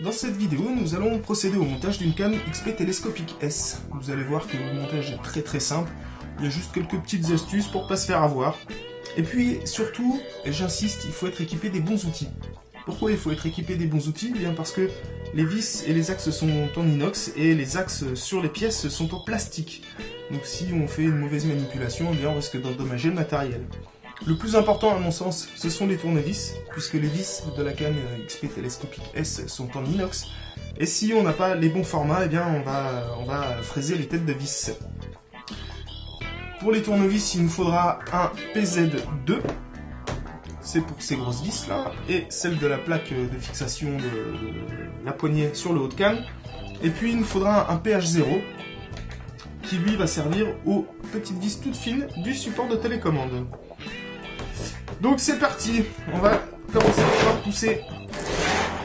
Dans cette vidéo, nous allons procéder au montage d'une canne XP télescopique S. Vous allez voir que le montage est très simple. Il y a juste quelques petites astuces pour pas se faire avoir. Et puis surtout, et j'insiste, il faut être équipé des bons outils. Pourquoi il faut être équipé des bons outils? Bien parce que les vis et les axes sont en inox et les axes sur les pièces sont en plastique. Donc si on fait une mauvaise manipulation, eh bien on risque d'endommager le matériel. Le plus important à mon sens, ce sont les tournevis, puisque les vis de la canne XP télescopique S sont en inox. Et si on n'a pas les bons formats, eh bien on va fraiser les têtes de vis. Pour les tournevis, il nous faudra un PZ2, c'est pour ces grosses vis là, et celle de la plaque de fixation de la poignée sur le haut de canne. Et puis il nous faudra un PH0, qui lui va servir aux petites vis toutes fines du support de télécommande. Donc c'est parti, on va commencer par pousser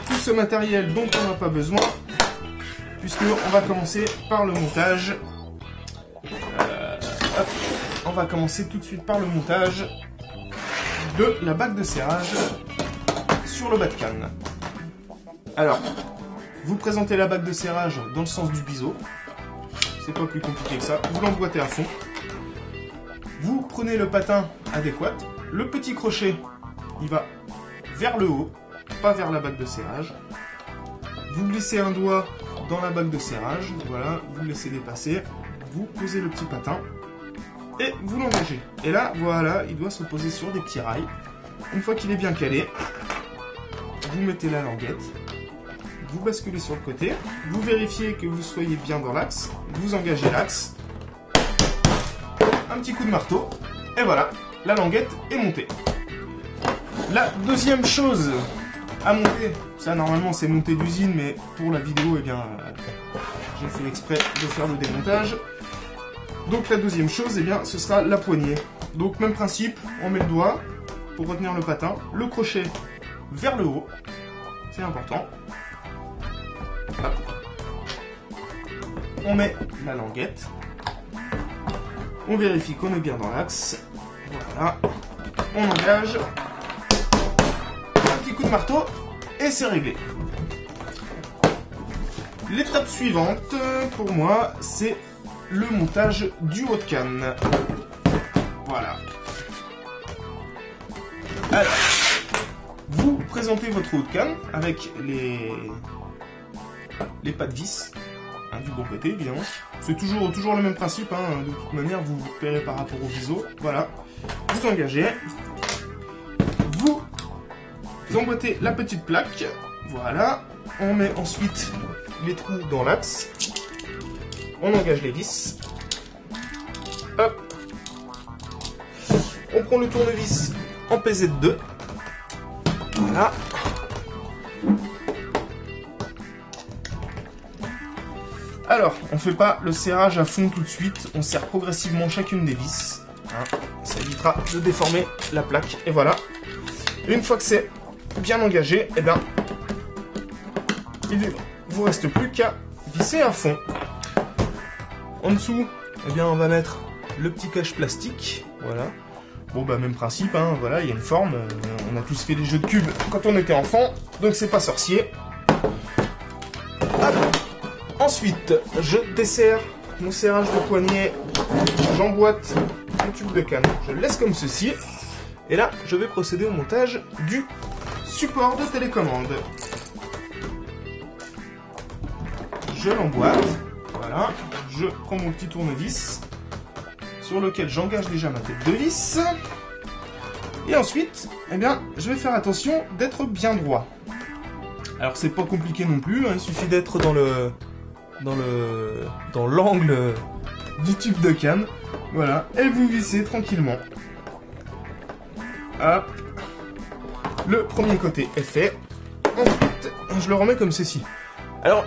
tout ce matériel dont on n'a pas besoin, puisqu'on va commencer par le montage. On va commencer tout de suite par le montage de la bague de serrage sur le bas de canne. Alors, vous présentez la bague de serrage dans le sens du biseau, c'est pas plus compliqué que ça, vous l'emboîtez à fond, vous prenez le patin adéquat. Le petit crochet, il va vers le haut, pas vers la bague de serrage. Vous glissez un doigt dans la bague de serrage, voilà, vous le laissez dépasser, vous posez le petit patin et vous l'engagez. Et là, voilà, il doit se poser sur des petits rails. Une fois qu'il est bien calé, vous mettez la languette, vous basculez sur le côté, vous vérifiez que vous soyez bien dans l'axe, vous engagez l'axe, un petit coup de marteau, et voilà. La languette est montée. La deuxième chose à monter, ça normalement c'est monté d'usine, mais pour la vidéo, eh bien, j'ai fait exprès de faire le démontage. Donc la deuxième chose, eh bien, ce sera la poignée. Donc même principe, on met le doigt pour retenir le patin, le crochet vers le haut, c'est important. Hop. On met la languette, on vérifie qu'on est bien dans l'axe. Voilà, on engage, un petit coup de marteau et c'est réglé. L'étape suivante, pour moi, c'est le montage du haut de canne. Voilà. Alors, vous présentez votre haut de canne avec les pas de vis. Du bon côté évidemment, c'est toujours le même principe, hein. De toute manière vous vous repérez par rapport au biseau, voilà, vous engagez, vous emboîtez la petite plaque, voilà, on met ensuite les trous dans l'axe, on engage les vis, hop, on prend le tournevis en PZ2, voilà. Alors, on ne fait pas le serrage à fond tout de suite, on serre progressivement chacune des vis. Hein, ça évitera de déformer la plaque. Et voilà. Une fois que c'est bien engagé, eh bien, il ne vous reste plus qu'à visser à fond. En dessous, eh bien, on va mettre le petit cache plastique. Voilà. Bon, bah, même principe, hein, voilà, il y a une forme. On a tous fait des jeux de cubes quand on était enfant, donc c'est pas sorcier. Hop. Ensuite, je desserre mon serrage de poignet, j'emboîte mon tube de canne, je le laisse comme ceci, et là, je vais procéder au montage du support de télécommande. Je l'emboîte, voilà, je prends mon petit tournevis, sur lequel j'engage déjà ma tête de vis, et ensuite, eh bien, je vais faire attention d'être bien droit. Alors, c'est pas compliqué non plus, hein, il suffit d'être dans l'angle du tube de canne, voilà, et vous vissez tranquillement. Hop, le premier côté est fait, ensuite je le remets comme ceci. Alors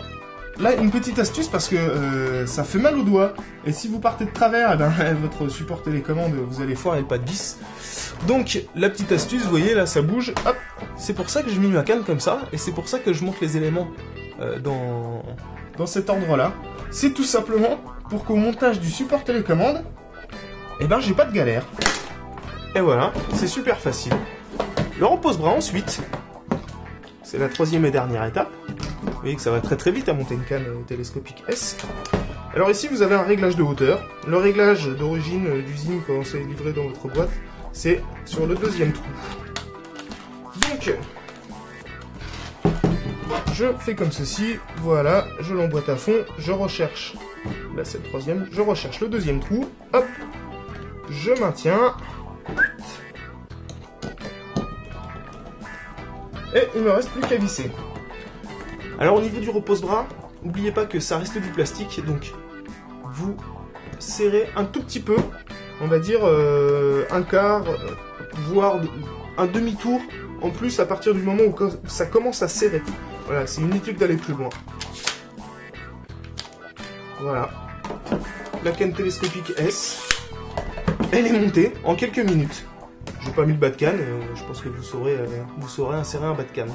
là, une petite astuce parce que ça fait mal aux doigts, et si vous partez de travers, eh ben, votre support télécommande, vous allez foirer le pas de vis. Donc la petite astuce, vous voyez là ça bouge, hop, c'est pour ça que j'ai mis ma canne comme ça, et c'est pour ça que je monte les éléments dans cet ordre-là. C'est tout simplement pour qu'au montage du support télécommande, eh ben j'ai pas de galère. Et voilà, c'est super facile. Le repose-bras ensuite, c'est la troisième et dernière étape. Vous voyez que ça va très très vite à monter une canne télescopique S. Alors ici vous avez un réglage de hauteur. Le réglage d'origine d'usine quand c'est livré dans votre boîte, c'est sur le deuxième trou. Donc, je fais comme ceci, voilà, je l'emboîte à fond, je recherche, là c'est le troisième, je recherche le deuxième trou, hop, je maintiens, et il me reste plus qu'à visser. Alors au niveau du repose-bras, n'oubliez pas que ça reste du plastique, donc vous serrez un tout petit peu, on va dire un quart, voire un demi-tour en plus à partir du moment où ça commence à serrer. Voilà, c'est inutile d'aller plus loin. Voilà. La canne télescopique S, elle est montée en quelques minutes. Je n'ai pas mis le bas de canne, je pense que vous saurez insérer un bas de canne.